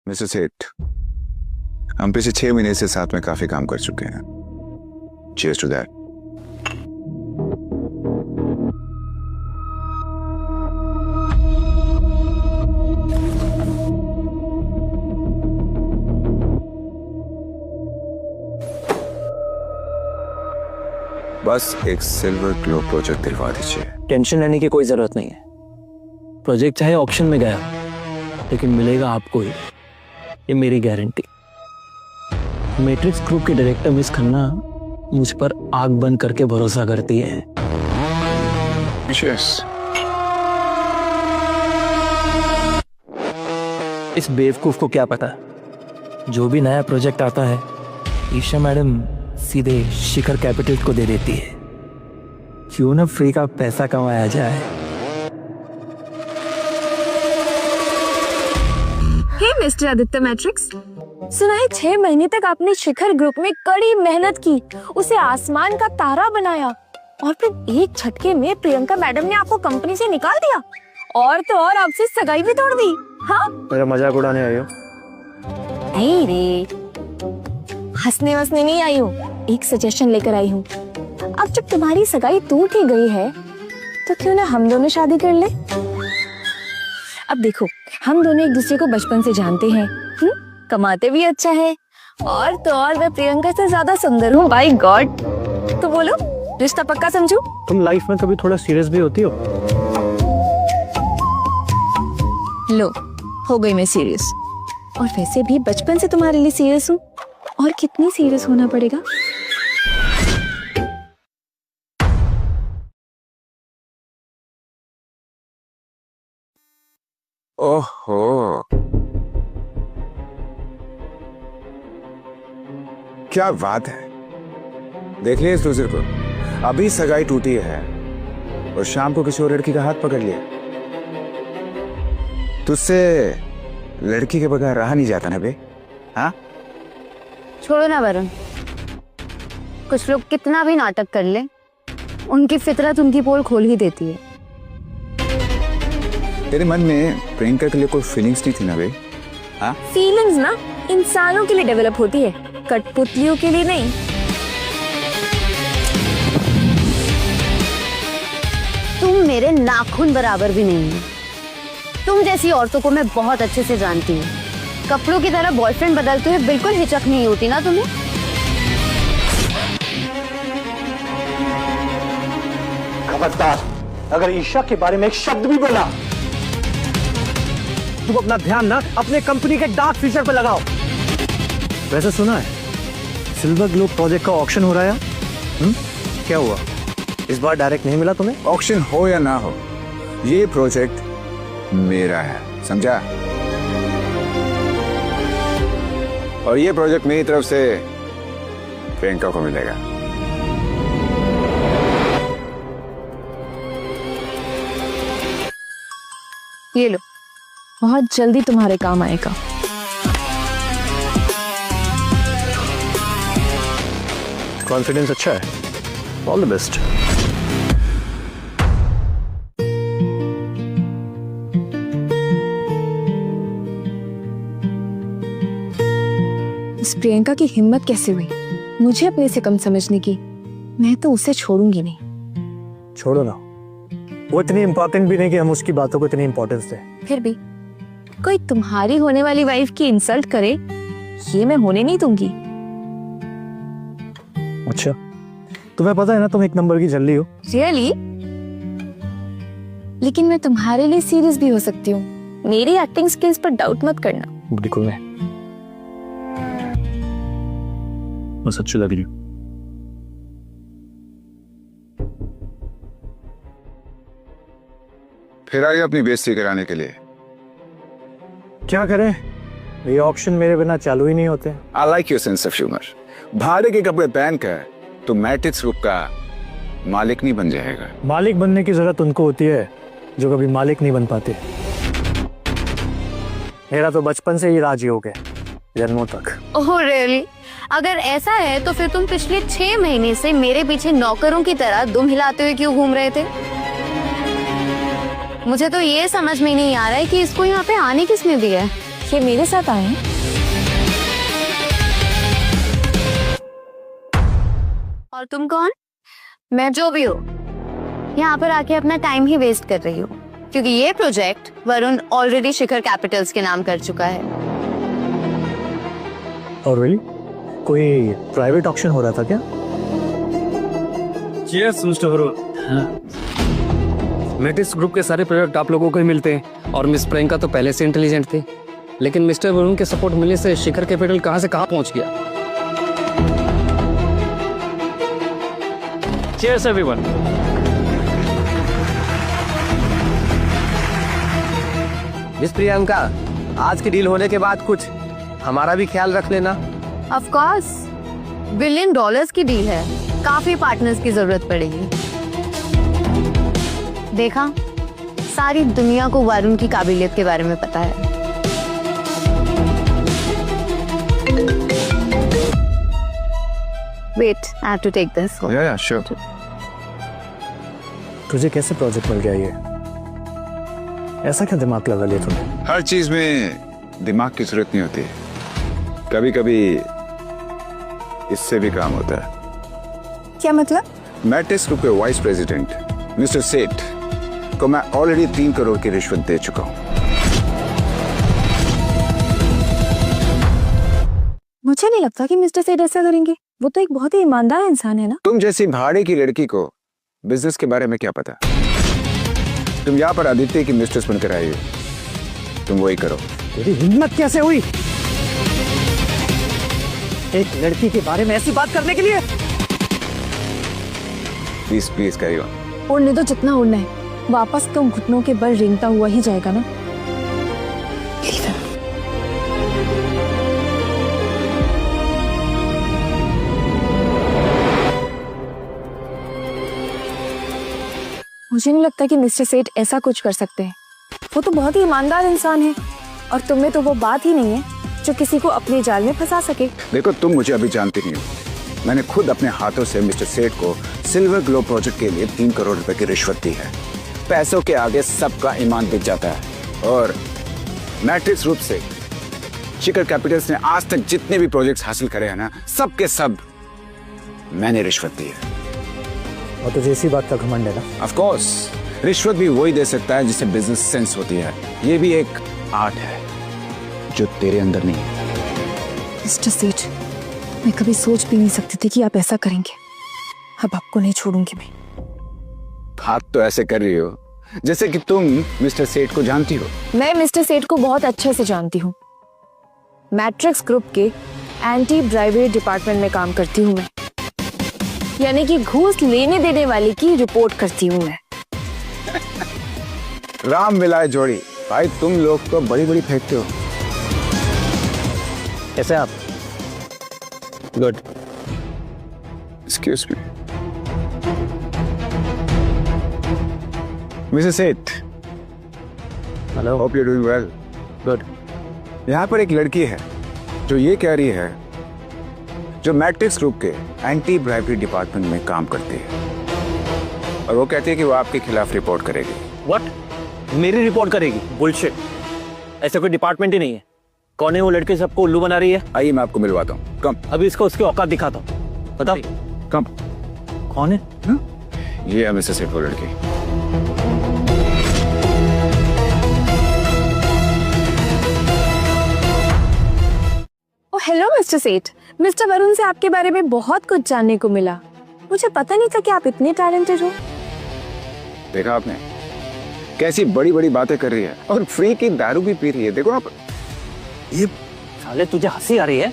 Mister सेठ, हम पिछले 6 महीने से साथ में काफी काम कर चुके हैं। Cheers to that. बस एक सिल्वर ग्लो प्रोजेक्ट दिलवा दीजिए। टेंशन लेने की कोई जरूरत नहीं है। प्रोजेक्ट चाहे ऑक्शन में गया लेकिन मिलेगा आपको ही, ये मेरी गारंटी। मैट्रिक्स ग्रुप के डायरेक्टर मिस खन्ना मुझ पर आग बंद करके भरोसा करती है। Cheers. इस बेवकूफ को क्या पता, जो भी नया प्रोजेक्ट आता है ईशा मैडम सीधे शिखर कैपिटल को दे देती है। क्यों ना फ्री का पैसा कमाया जाए। हे मिस्टर आदित्य मैट्रिक्स, सुना है 6 महीने तक आपने शिखर ग्रुप में कड़ी मेहनत की, उसे आसमान का तारा बनाया और फिर एक झटके में प्रियंका मैडम ने आपको कंपनी से निकाल दिया और तो और आपसे सगाई भी तोड़ दी। हाँ, मेरा मजाक उड़ाने आई हो? नहीं रे, हंसने वसने नहीं आई हूँ, एक सजेशन लेकर आई हूँ। अब जब तुम्हारी सगाई टूट ही गई है तो क्यों ना हम दोनों शादी कर ले। अब देखो, हम दोनों एक दूसरे को बचपन से जानते हैं, कमाते भी अच्छा है और तो और मैं प्रियंका से ज्यादा सुंदर हूँ। बाय गॉड, तो बोलो रिश्ता पक्का समझू? तुम लाइफ में कभी थोड़ा सीरियस भी होती हो? लो, हो गई मैं सीरियस। और वैसे भी बचपन से तुम्हारे लिए सीरियस हूँ, और कितनी सीरियस होना पड़ेगा। ओहो, क्या बात है। देख लिया इस लूजर को, अभी सगाई टूटी है और शाम को किसी और लड़की का हाथ पकड़ लिया। तुझसे लड़की के बगैर रहा नहीं जाता ना बे? हाँ, छोड़ो ना वरुण, कुछ लोग कितना भी नाटक कर ले, उनकी फितरत उनकी पोल खोल ही देती है। तेरे मन में प्रियंका के लिए कोई फीलिंग्स नहीं थी ना बे? हाँ, फीलिंग्स ना इंसानों के लिए डेवलप होती है, कठपुतलियों के लिए नहीं। तुम मेरे नाखून बराबर भी नहीं हो। तुम जैसी औरतों को मैं बहुत अच्छे से जानती हूँ। कपड़ों की तरह बॉयफ्रेंड बदलते हुए बिल्कुल हिचक नहीं होती ना तुम्हें? खबरदार, अगर ईशा के बारे में एक शब्द भी बोला, तुम अपना ध्यान ना अपने कंपनी के डार्क फ्यूचर पे लगाओ। वैसे सुना है सिल्वर ग्लोब प्रोजेक्ट का ऑक्शन हो रहा है? क्या हुआ, इस बार डायरेक्ट नहीं मिला तुम्हें? ऑक्शन हो या ना हो, ये प्रोजेक्ट मेरा है, समझा? और ये प्रोजेक्ट मेरी तरफ से प्रियंका को मिलेगा। ये लो, बहुत जल्दी तुम्हारे काम आएगा। कॉन्फिडेंस अच्छा है, ऑल द बेस्ट। इस प्रियंका की हिम्मत कैसे हुई मुझे अपने से कम समझने की? मैं तो उसे छोड़ूंगी नहीं। छोड़ो ना, वो इतनी इंपॉर्टेंट भी नहीं कि हम उसकी बातों को इतनी इंपॉर्टेंस दें। फिर भी कोई तुम्हारी होने वाली वाइफ की इंसल्ट करे, ये मैं होने नहीं दूंगी। अच्छा, तुम्हें पता है ना तुम एक नंबर की झल्ली हो। रियली? लेकिन मैं तुम्हारे लिए सीरियस भी हो सकती हूँ। मेरी एक्टिंग स्किल्स पर डाउट मत करना। बिल्कुल नहीं, बस अच्छी लग रही हूँ। फिर आई अपनी बेइज्जती कराने के लिए। क्या करें, ये ऑप्शन मेरे बिना चालू ही नहीं होते। I like your sense of humor. भाड़े के कपड़े पहनकर तो मैट्रिक्स ग्रुप का मालिक नहीं बन जाएगा। मालिक बनने की जरूरत उनको होती है जो कभी मालिक नहीं बन पाते। मेरा तो बचपन से ही राजयोग है, जन्मों तक। Oh really? अगर ऐसा है तो फिर तुम पिछले 6 महीने से मेरे पीछे नौकरों की तरह दुम हिलाते हुए क्यों घूम रहे थे? मुझे तो ये समझ में नहीं आ रहा है कि इसको यहाँ पे आने किसने दिया है। ये मेरे साथ आए हैं? और तुम कौन? मैं जो भी हो, यहाँ पर आके अपना टाइम ही वेस्ट कर रही हो, क्योंकि ये प्रोजेक्ट वरुण ऑलरेडी शिखर कैपिटल्स के नाम कर चुका है। और रियली कोई प्राइवेट ऑक्शन हो रहा था क्या? Cheers mister Varun. Matrix group के सारे प्रोजेक्ट आप लोगों को ही मिलते हैं और मिस प्रियंका तो पहले से इंटेलिजेंट थे, लेकिन मिस्टर वरुण के सपोर्ट मिलने से शिखर कैपिटल कहां से कहां पहुंच गया। Cheers everyone. मिस प्रियंका, आज की डील होने के बाद कुछ हमारा भी ख्याल रख लेना। ऑफ कोर्स, $1 बिलियन की डील है, काफी पार्टनर्स की जरूरत पड़ेगी। देखा, सारी दुनिया को वरुण की काबिलियत के बारे में पता है। Wait, I have to take this. Yeah sure. तुझे कैसे प्रोजेक्ट मिल गया ये? ऐसा क्या दिमाग लगा लिया तूने? हर चीज में दिमाग की जरूरत नहीं होती, कभी कभी इससे भी काम होता है। क्या मतलब? मैट्रिक्स ग्रुप के वाइस प्रेसिडेंट मिस्टर सेठ को मैं ऑलरेडी 3 करोड़ की रिश्वत दे चुका हूं। मुझे नहीं लगता कि मिस्टर सेठ ऐसा करेंगे। वो तो एक बहुत ही ईमानदार इंसान है ना। तुम जैसी भाड़े की लड़की को बिजनेस के बारे में क्या पता? तुम यहाँ पर आदित्य की मिस्ट्रेस बनकर आई हो, तुम वही करो। तेरी हिम्मत कैसे हुई एक लड़की के बारे में ऐसी बात करने के लिए? Please please carry on. उड़ने दो जितना उड़ना है, वापस तो घुटनों के बल रेंगता हुआ ही जाएगा ना। मुझे नहीं लगता कि मिस्टर सेठ ऐसा कुछ कर सकते हैं। वो तो बहुत ही ईमानदार इंसान है, और तुम में तो वो बात ही नहीं है जो किसी को अपने जाल में फंसा सके। देखो, तुम मुझे अभी जानती नहीं हो। मैंने खुद अपने हाथों से मिस्टर सेठ को सिल्वर ग्लो प्रोजेक्ट के लिए 3 करोड़ रुपए की रिश्वत दी है। पैसों के आगे सबका ईमान बिक जाता है, और मैट्रिक्स ग्रुप से शिखर कैपिटल्स ने आज तक जितने भी प्रोजेक्ट्स हासिल करे हैं ना, सब के सब मैंने रिश्वत दी है। और तुझे इसी बात का घमंड है ना? ऑफ कोर्स, रिश्वत भी वही दे सकता है जिसे बिजनेस सेंस होती है। ये भी एक आर्ट है जो तेरे अंदर नहीं है। मिस्टर सेठ, मैं कभी सोच भी नहीं सकती थी कि आप ऐसा करेंगे। अब आपको नहीं छोड़ूंगी मैं। बात तो ऐसे कर रही हो जैसे कि तुम मिस्टर सेठ को जानती हो। मैं मिस्टर सेठ को बहुत अच्छे से जानती हूँ। मैट्रिक्स ग्रुप के एंटी ब्राइबरी डिपार्टमेंट में काम करती हूँ मैं, यानी कि घूस लेने देने वाले की रिपोर्ट करती हूँ मैं। राम मिलाए जोड़ी। भाई, तुम लोग तो बड़ी बड़ी फेंकते हो। कैसे आप? गुड। एक्सक्यूज मी मिस्टर सेठ, hello. Hope you doing well. Good. यहाँ पर एक लड़की है जो ये कह रही है, जो मैट्रिक्स ग्रुप के एंटी ब्राइबरी डिपार्टमेंट में काम करती है, और वो कहती है कि वो आपके खिलाफ रिपोर्ट करेगी। व्हाट? मेरी रिपोर्ट करेगी? बुलशिट। ऐसा कोई डिपार्टमेंट ही नहीं है। कौन है वो लड़की सबको उल्लू बना रही है? आइए मैं आपको मिलवाता हूँ। कम। अभी इसको उसकी औकात दिखाता हूँ। बताओ कम। कौन है? ये है मिस्टर सेठ, वो लड़की। ओ हेलो मिस्टर सेठ, मिस्टर वरुण से आपके बारे में बहुत कुछ जानने को मिला। मुझे पता नहीं था कि आप इतने टैलेंटेड हो। देखा आपने कैसी बड़ी बड़ी बातें कर रही है, और फ्री की दारू भी पी रही है। देखो आप। ये साले, तुझे हंसी आ रही है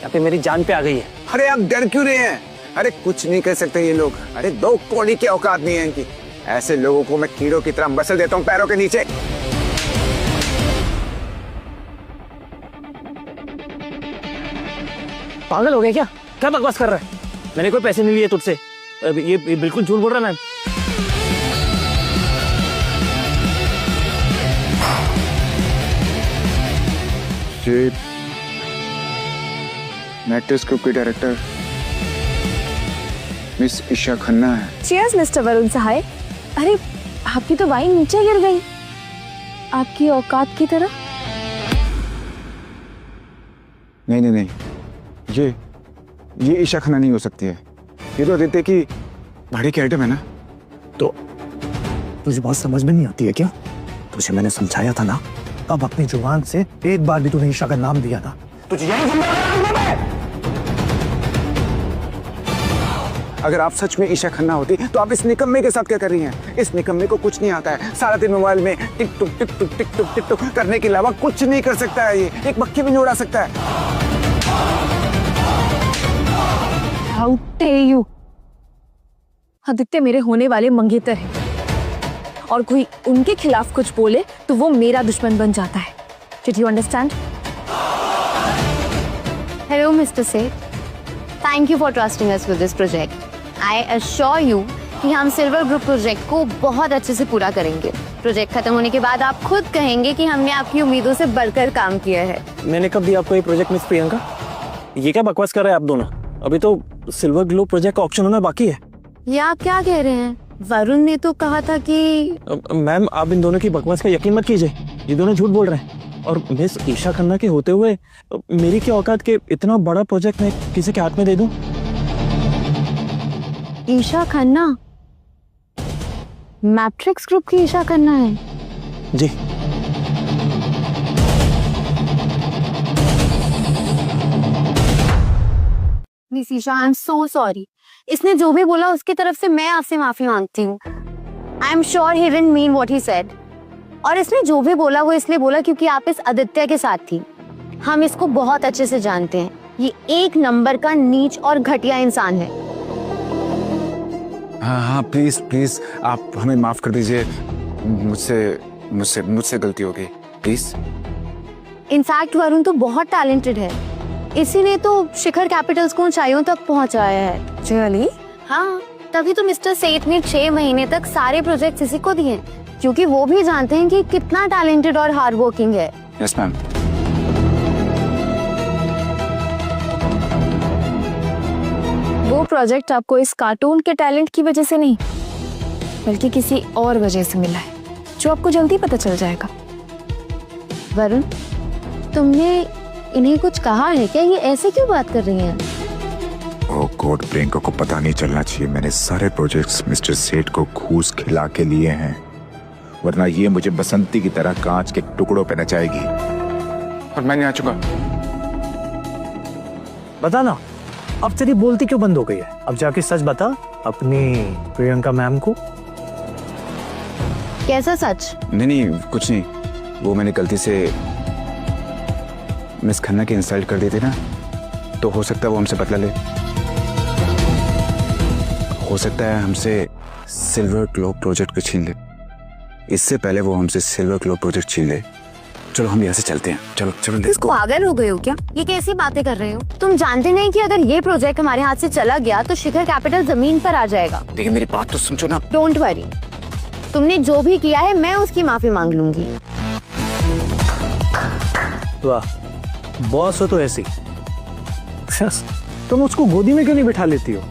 या फिर मेरी जान पे आ गई है? अरे आप डर क्यों रहे हैं? अरे कुछ नहीं कर सकते ये लोग। अरे 2 कौड़ी की औकात नहीं है इनकी। ऐसे लोगों को मैं कीड़ों की तरह मसल देता हूँ पैरों के नीचे। पागल हो गया क्या? क्या बकवास कर रहा है? मैंने कोई पैसे नहीं लिए तुझसे। ये बिल्कुल झूठ बोल रहा है। ये मैट्रिक्स ग्रुप की डायरेक्टर मिस ईशा खन्ना है। चीयर्स मिस्टर वरुण सहाय। अरे आपकी तो वाइन नीचे गिर गई, आपकी औकात की तरह। नहीं नहीं नहीं, ये ईशा खन्ना नहीं हो सकती है। ये तो आदित्य की भाड़ी की आइटम है ना। तो तुझे बात समझ में नहीं आती है क्या? तुझे मैंने समझाया था ना, अब अपनी जुबान से एक बार भी तूने ईशा का नाम दिया था। तुझे यही अगर आप सच में ईशा खन्ना होती तो आप इस निकम्मे के साथ क्या कर रही हैं? इस निकम्मे को कुछ नहीं आता है, सारा दिन मोबाइल में टिक टुक टिक टुक टिक टुक टिक टुक करने के अलावा कुछ नहीं कर सकता है। ये एक मक्खी भी नहीं उड़ा सकता है। How dare you? आदित्य मेरे होने वाले मंगेतर हैं और कोई उनके खिलाफ कुछ बोले तो वो मेरा दुश्मन बन जाता है। Did you understand? Hello mister Seth, thank you for trusting us with this project. I assure you कि हम सिल्वर ग्रुप प्रोजेक्ट को बहुत अच्छे से पूरा करेंगे। प्रोजेक्ट खत्म होने के बाद आप खुद कहेंगे कि हमने आपकी उम्मीदों से बढ़कर काम किया है। मैंने कब दिया आपको ये प्रोजेक्ट मिस प्रियंका? ये क्या बकवास कर रहे हैं आप दोनों? अभी तो सिल्वर ग्लोब प्रोजेक्ट का ऑप्शन होना बाकी है। ये आप क्या कह रहे हैं? वरुण ने तो कहा था कि मैम आप इन दोनों की बकवास का यकीन मत कीजिए, ये दोनों झूठ बोल रहे हैं। और मिस ईशा खन्ना के होते हुए मेरी क्या औकात के इतना बड़ा प्रोजेक्ट मैं किसी के हाथ में दे दूं? ईशा खन्ना मैट्रिक्स ग्रुप की ईशा खन्ना है? जी Miss Isha, I am so sorry. इसने जो भी बोला उसकी तरफ से मैं आपसे माफी मांगती हूँ। I am sure he didn't mean what he said. और इसने जो भी बोला वो इसलिए बोला क्योंकि आप इस आदित्य के साथ थी। हम इसको बहुत अच्छे से जानते हैं, ये एक नंबर का नीच और घटिया इंसान है। हाँ हाँ प्लीज प्लीज आप हमें माफ कर दीजिए, मुझसे गलती हो गई, प्लीज। इनफैक्ट वरुण तो बहुत टैलेंटेड है, इसी ने तो शिखर कैपिटल्स को ऊंचाइयों तक पहुंचाया है। Really? हाँ, तभी तो मिस्टर सेठ ने 6 महीने तक सारे प्रोजेक्ट्स इसी को दिए, क्योंकि वो भी जानते हैं कि कितना टैलेंटेड और हार्ड वर्किंग है। Yes ma'am. वो प्रोजेक्ट आपको इस कार्टून के टैलेंट की वजह से नहीं बल्कि किसी और वजह से मिला है, जो आपको जल्दी पता चल जाएगा। वरुण, तुमने इन्हें कुछ कहा है क्या? ये ऐसे क्यों बात कर रही हैं? ओह गॉड, प्रियंका को पता नहीं चलना चाहिए। मैंने सारे प्रोजेक्ट्स मिस्टर सेठ को घूस खिला के लिए हैं, वरना ये मुझे बसंती की तरह कांच के टुकड़ों पे नचाएगी। और मैं नहीं आ चुका। बता ना, अब तेरी बोलती क्यों बंद हो गई है? अब जाके सच बता अपनी प्रियंका मैम को। कैसा सच? नहीं कुछ नहीं, वो मैंने गलती से मिस खन्ना की इंसल्ट कर दी थी ना, तो हो सकता है वो हमसे बदला ले। हो सकता है हमसे सिल्वर ग्लोब प्रोजेक्ट को छीन ले। इससे पहले वो हमसे सिल्वर ग्लोब प्रोजेक्ट छीन ले। चलो हम यहाँ से चलते हैं। चलो चलो लेट्स गो। पागल हो गए हो क्या? ये कैसी बातें कर रहे हो? तुम जानते नहीं कि अगर ये प्रोजेक्ट हमारे हाथ से चला गया तो शिखर कैपिटल जमीन पर आ जाएगा। देखिए मेरी बात तो समझो ना। डोंट वरी, तुमने जो भी किया है मैं उसकी माफी मांग लूंगी। वाह, बॉस हो तो ऐसी। तुम उसको गोदी में क्यों नहीं बिठा लेती हो?